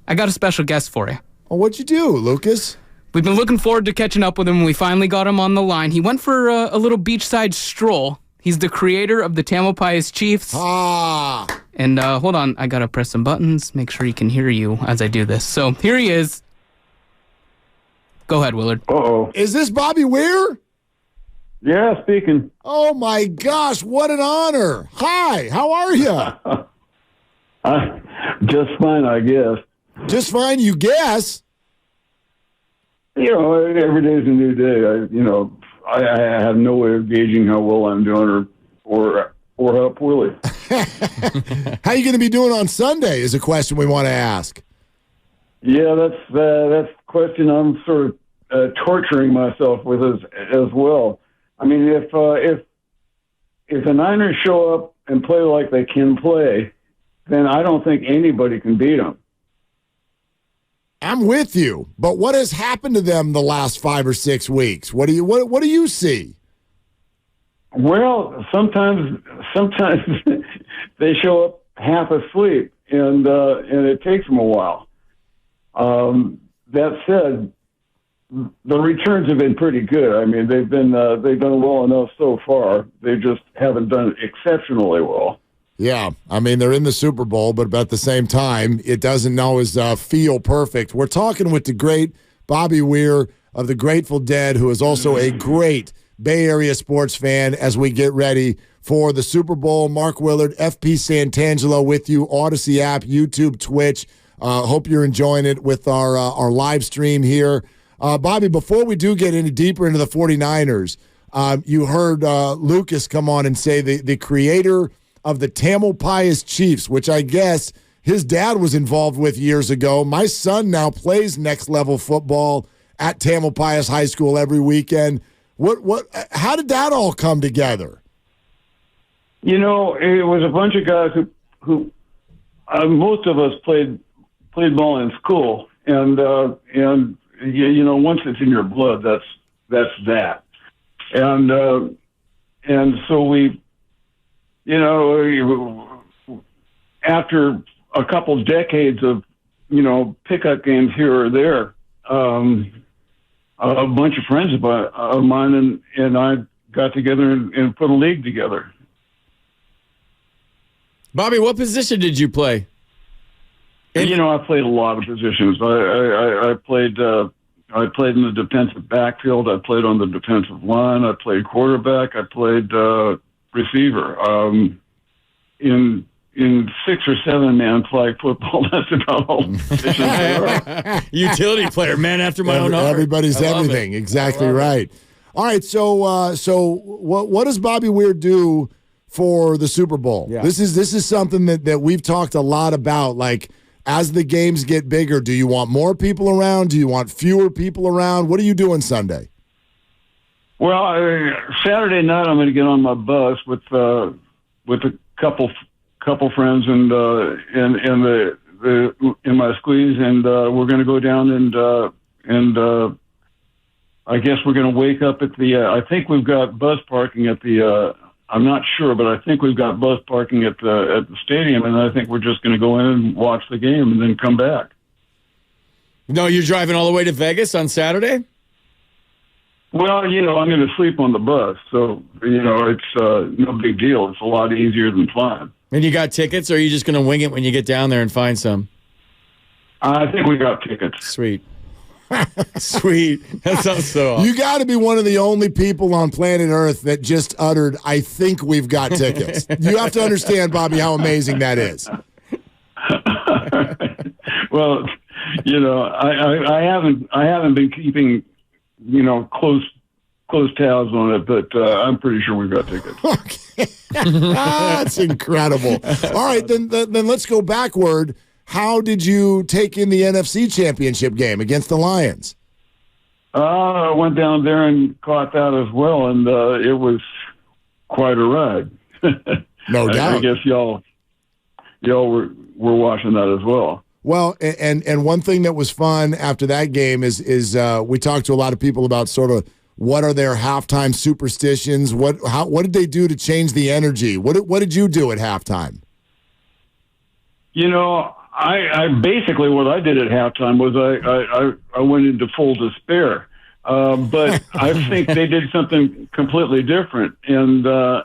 I got a special guest for you. Oh, what'd you do, Lucas? We've been looking forward to catching up with him. We finally got him on the line. He went for a little beachside stroll. He's the creator of the Tamalpais Chiefs. Ah. And hold on, I gotta press some buttons, make sure he can hear you as I do this. So here he is. Go ahead, Willard. Uh-oh. Is this Bobby Weir? Yeah, speaking. Oh, my gosh, what an honor. Hi, how are you? Just fine, I guess. Just fine, you guess. You know, every day's a new day. I have no way of gauging how well I'm doing or how poorly. How you going to be doing on Sunday is a question we want to ask. Yeah, that's the question I'm sort of torturing myself with as well. I mean, if the Niners show up and play like they can play, then I don't think anybody can beat them. I'm with you, but what has happened to them the last 5 or 6 weeks? What do you see? Well, sometimes they show up half asleep, and it takes them a while. That said, the returns have been pretty good. I mean, they've done well enough so far. They just haven't done exceptionally well. Yeah, I mean, they're in the Super Bowl, but at the same time, it doesn't always feel perfect. We're talking with the great Bobby Weir of the Grateful Dead, who is also a great Bay Area sports fan as we get ready for the Super Bowl. Mark Willard, FP Santangelo with you, Odyssey app, YouTube, Twitch. Hope you're enjoying it with our live stream here. Bobby, before we do get any deeper into the 49ers, you heard Lucas come on and say the creator of the Tamalpais Chiefs, which I guess his dad was involved with years ago. My son now plays next-level football at Tamalpais High School every weekend. How did that all come together? You know, it was a bunch of guys who most of us played ball in school, and you know, once it's in your blood, that's that, and so we. You know, after a couple decades of, pickup games here or there, a bunch of friends of mine and I got together and put a league together. Bobby, what position did you play? I played a lot of positions. I played in the defensive backfield. I played on the defensive line. I played quarterback. I played receiver. In 6 or 7 man flag football, that's about all positions there are. Utility player, man after my own heart. Everybody's everything. Exactly right. All right, so what does Bobby Weir do for the Super Bowl? Yeah. This is something that we've talked a lot about. Like, as the games get bigger, do you want more people around? Do you want fewer people around? What are you doing Sunday? Well, Saturday night I'm going to get on my bus with a couple friends and in my squeeze, and we're going to go down and I guess we're going to wake up at the. I think we've got bus parking at the. I'm not sure, but I think we've got bus parking at the stadium, and I think we're just going to go in and watch the game and then come back. No, you're driving all the way to Vegas on Saturday? Well, I'm going to sleep on the bus, so, it's no big deal. It's a lot easier than flying. And you got tickets, or are you just going to wing it when you get down there and find some? I think we got tickets. Sweet. Sweet. That sounds so awesome. You got to be one of the only people on planet Earth that just uttered, "I think we've got tickets." You have to understand, Bobby, how amazing that is. Well, I haven't been keeping close tabs on it, but I'm pretty sure we've got tickets. Okay. That's incredible. All right, then let's go backward. How did you take in the NFC Championship game against the Lions? I went down there and caught that as well, and it was quite a ride. No doubt. I guess y'all were watching that as well. Well, and one thing that was fun after that game is we talked to a lot of people about sort of what are their halftime superstitions. What did they do to change the energy? What did you do at halftime? I basically what I did at halftime was I went into full despair. But I think they did something completely different, and I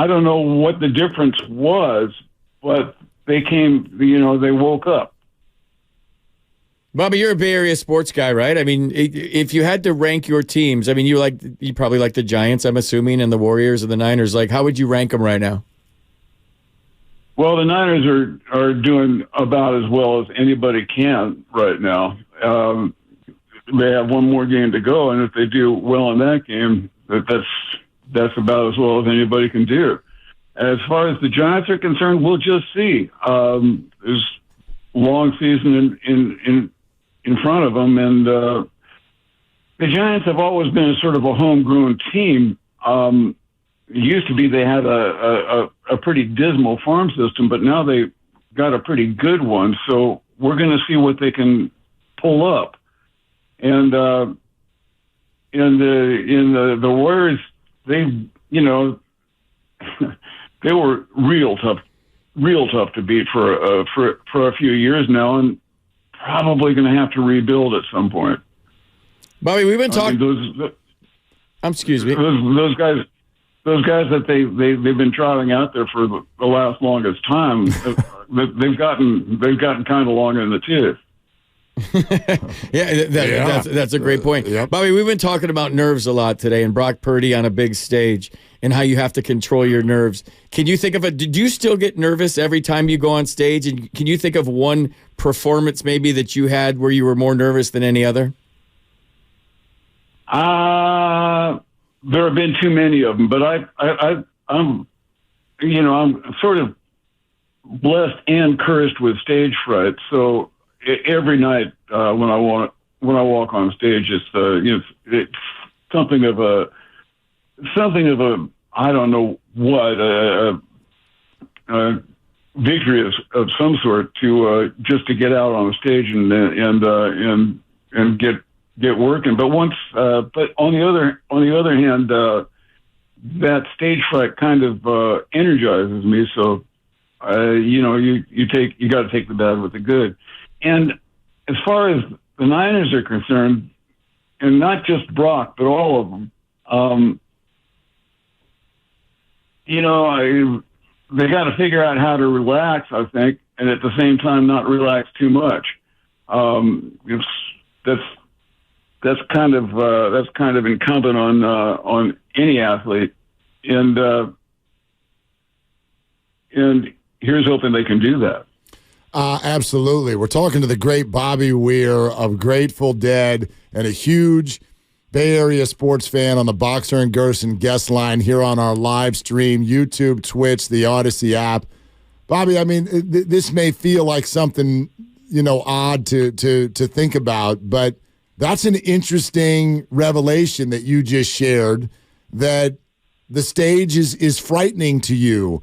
don't know what the difference was, but they woke up. Bobby, you're a Bay Area sports guy, right? I mean, if you had to rank your teams, I mean, you probably like the Giants, I'm assuming, and the Warriors and the Niners. Like, how would you rank them right now? Well, the Niners are doing about as well as anybody can right now. They have one more game to go, and if they do well in that game, that's about as well as anybody can do. As far as the Giants are concerned, we'll just see. There's a long season in front of them, and the Giants have always been a sort of a homegrown team. It used to be they had a pretty dismal farm system, but now they got a pretty good one. So we're going to see what they can pull up. And in the Warriors, they they were real tough to beat for a few years now, and probably going to have to rebuild at some point. Bobby, we've been talking. Excuse me. Those guys that they've been trotting out there for the longest time, they've gotten kind of long in the tooth. That's a great point. Yep. Bobby, we've been talking about nerves a lot today, and Brock Purdy on a big stage and how you have to control your nerves. Can you think of did you still get nervous every time you go on stage? And can you think of one performance maybe that you had where you were more nervous than any other? There have been too many of them, but I'm sort of blessed and cursed with stage fright. So every night when I walk on stage, it's something of a I don't know what a victory of some sort to just to get out on the stage and get working. But but on the other hand, that stage fright kind of energizes me. So you got to take the bad with the good. And as far as the Niners are concerned, and not just Brock, but all of them, they got to figure out how to relax, I think, and at the same time not relax too much. That's kind of incumbent on any athlete, and here's hoping they can do that. Absolutely. We're talking to the great Bobby Weir of Grateful Dead and a huge Bay Area sports fan on the Boxer and Gerson guest line here on our live stream, YouTube, Twitch, the Odyssey app. Bobby, I mean, this may feel like something, odd to think about, but that's an interesting revelation that you just shared, that the stage is frightening to you.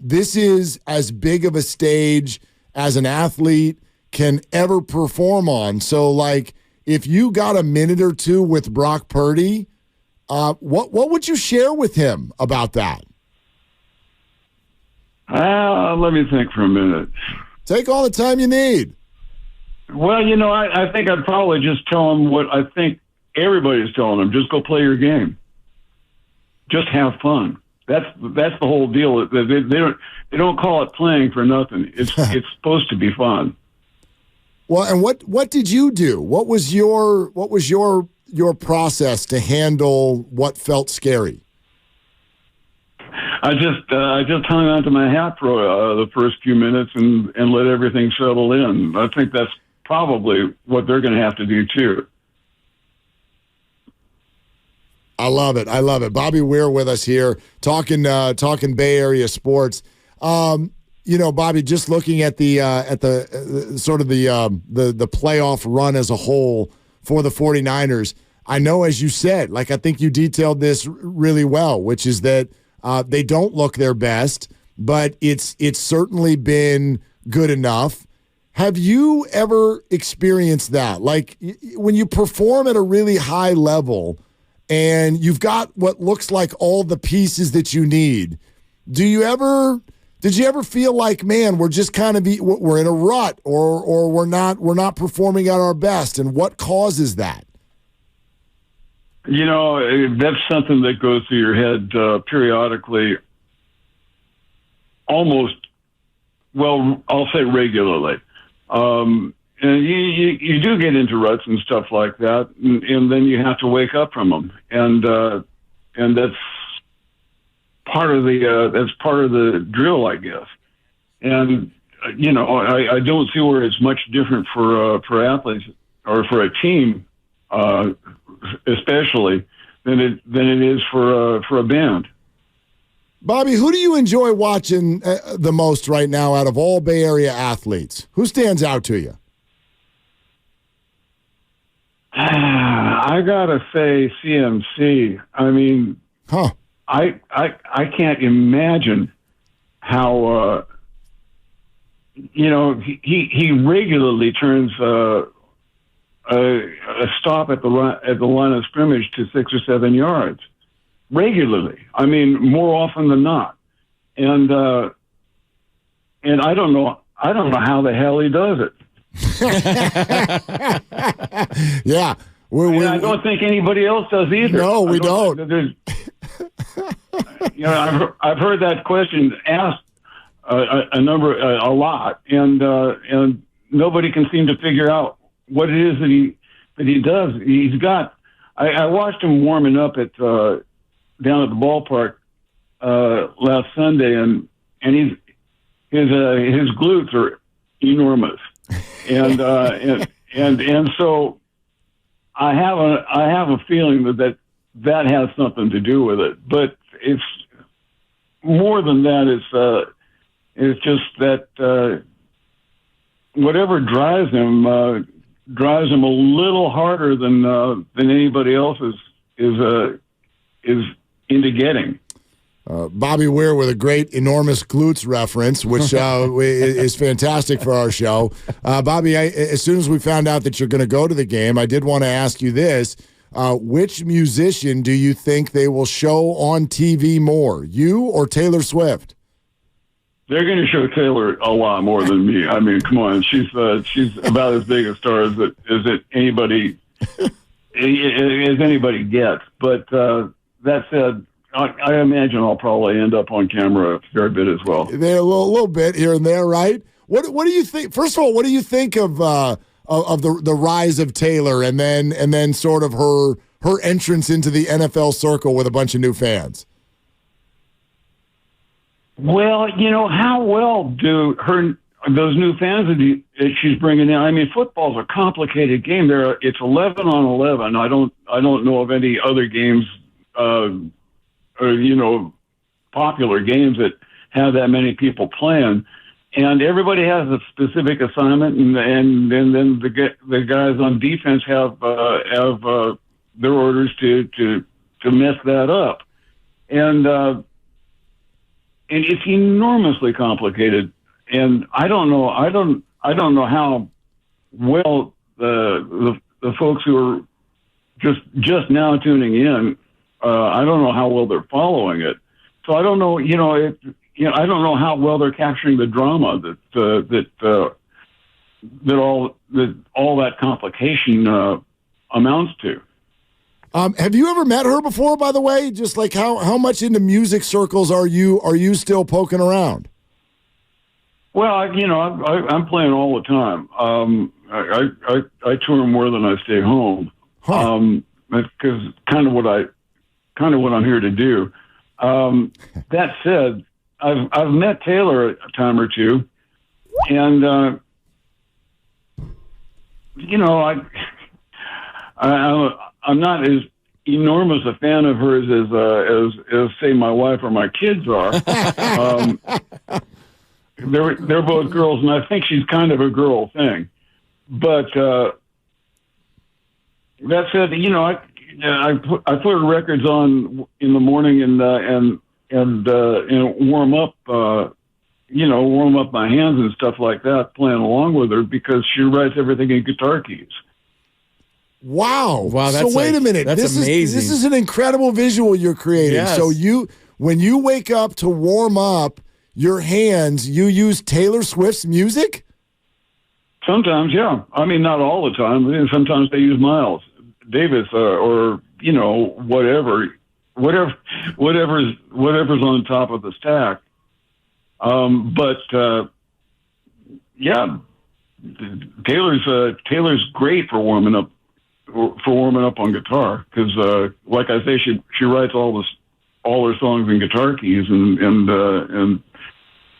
This is as big of a stage as an athlete can ever perform on. So, like, if you got a minute or two with Brock Purdy, what would you share with him about that? Let me think for a minute. Take all the time you need. Well, I think I'd probably just tell him what I think everybody's telling him. Just go play your game. Just have fun. That's the whole deal. They don't call it playing for nothing. It's supposed to be fun. Well, and what did you do? What was your process to handle what felt scary? I just hung on to my hat for the first few minutes and let everything settle in. I think that's probably what they're going to have to do too. I love it. Bobby Weir with us here talking Bay Area sports. Bobby, just looking at the sort of the playoff run as a whole for the 49ers. I know, as you said, like, I think you detailed this really well, which is that they don't look their best, but it's certainly been good enough. Have you ever experienced that? Like, when you perform at a really high level and you've got what looks like all the pieces that you need, do you ever Did you ever feel like, man, we're just kind of we're in a rut, or we're not performing at our best, and what causes that? That's something that goes through your head periodically, almost, well, I'll say regularly. And you do get into ruts and stuff like that, and then you have to wake up from them, and that's part of the drill, I guess. And I don't see where it's much different for athletes or for a team, especially than it is for a band. Bobby, who do you enjoy watching the most right now out of all Bay Area athletes? Who stands out to you? I gotta say CMC. I mean, I can't imagine how he regularly turns a stop at the line of scrimmage to 6 or 7 yards. Regularly. I mean, more often than not. And I don't know how the hell he does it. Yeah. I don't think anybody else does either. No, we don't. I've heard that question asked a lot, and nobody can seem to figure out what it is that he does. He's got. I watched him warming up at down at the ballpark last Sunday, and his glutes are enormous, and so I have a feeling that has something to do with it, but it's more than that. It's just that whatever drives him a little harder than anybody else is into getting. Bobby Weir with a great enormous glutes reference, which is fantastic for our show. Bobby, as soon as we found out that you're going to go to the game, I did want to ask you this. Which musician do you think they will show on TV more, you or Taylor Swift? They're going to show Taylor a lot more than me. I mean, come on, she's about as big a star as anybody gets. But that said, I imagine I'll probably end up on camera a fair bit as well. There, a little bit here and there, right? What do you think? First of all, what do you think of the rise of Taylor, and then sort of her entrance into the NFL circle with a bunch of new fans? Well, how well do those new fans that she's bringing in? I mean, football's a complicated game. It's 11 on 11. I don't know of any other games, or popular games that have that many people playing. And everybody has a specific assignment, and then the guys on defense have their orders to mess that up, and it's enormously complicated. And I don't know how well the folks who are just now tuning in, I don't know how well they're following it. So I don't know, I don't know how well they're capturing the drama that all that complication amounts to. Have you ever met her before, by the way? Just like how much into music circles are you still poking around? Well, I'm playing all the time. I tour more than I stay home. Because kind of what I'm here to do. That said, I've met Taylor a time or two, and I'm not as enormous a fan of hers as say my wife or my kids are. They're both girls, and I think she's kind of a girl thing. But that said, I put records on in the morning and warm up my hands and stuff like that, playing along with her, because she writes everything in guitar keys. Wow. That's so wait a minute. That's amazing. This is an incredible visual you're creating. Yes. So when you wake up to warm up, your hands, you use Taylor Swift's music? Sometimes, yeah. I mean, not all the time. Sometimes they use Miles Davis or whatever's on top of the stack. Yeah, Taylor's great for warming up on guitar because, like I say, she writes all her songs in guitar keys and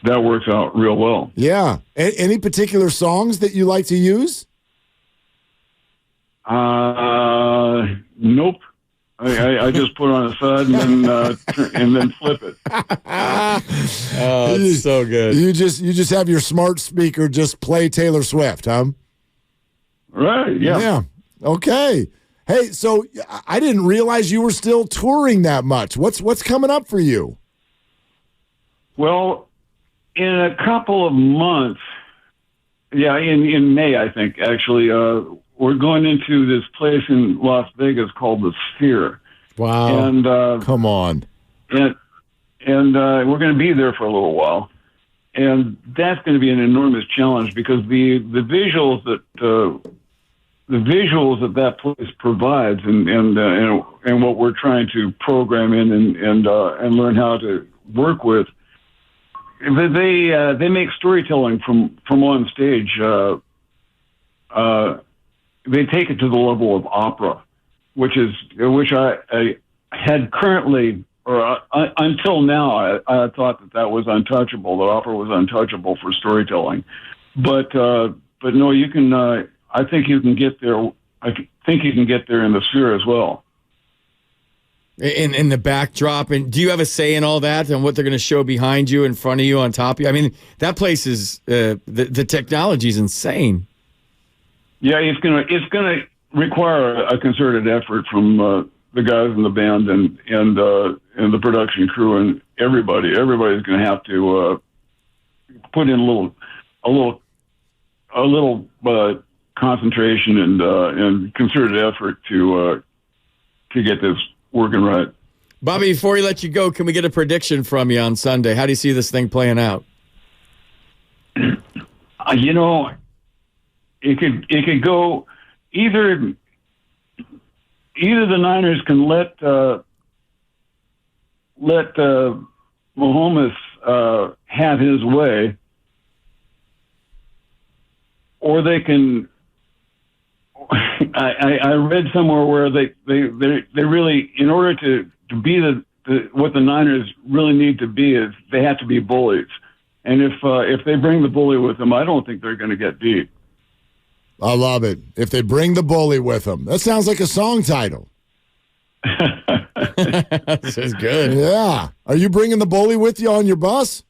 that works out real well. Yeah. Any particular songs that you like to use? Nope. I just put it on the side and then flip it. Oh, it's so good. You just have your smart speaker just play Taylor Swift, huh? Right. Yeah. Yeah. Okay. Hey, so I didn't realize you were still touring that much. What's coming up for you? Well, in a couple of months, in May, I think, actually, we're going into this place in Las Vegas called the Sphere. Wow. And come on. And we're going to be there for a little while. And that's going to be an enormous challenge because the visuals that place provides and what we're trying to program in and learn how to work with, they make storytelling from on stage. They take it to the level of opera, which I had currently, or until now, I thought that was untouchable. That opera was untouchable for storytelling, but no, you can. I think you can get there. I think you can get there in the Sphere as well. In the backdrop, and do you have a say in all that and what they're going to show behind you, in front of you, on top of you? I mean, that place is the technology is insane. Yeah, it's gonna require a concerted effort from the guys in the band and the production crew and everybody. Everybody's going to have to put in a little concentration and concerted effort to get this working right. Bobby, before we let you go, can we get a prediction from you on Sunday? How do you see this thing playing out? It could go either the Niners can let Mahomes have his way, or they can. I read somewhere where they really, in order to be what the Niners really need to be, is they have to be bullies, and if they bring the bully with them, I don't think they're going to get beat. I love it. If they bring the bully with them. That sounds like a song title. This is good. Yeah. Are you bringing the bully with you on your bus?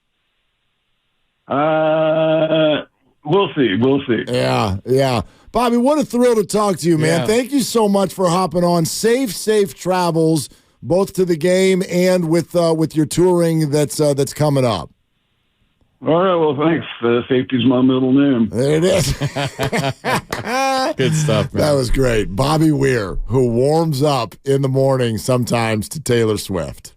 We'll see. Yeah. Bobby, what a thrill to talk to you, man. Yeah. Thank you so much for hopping on. Safe travels, both to the game and with your touring that's coming up. All right, well, thanks. Safety's my middle name. There it is. Good stuff, man. That was great. Bobby Weir, who warms up in the morning sometimes to Taylor Swift.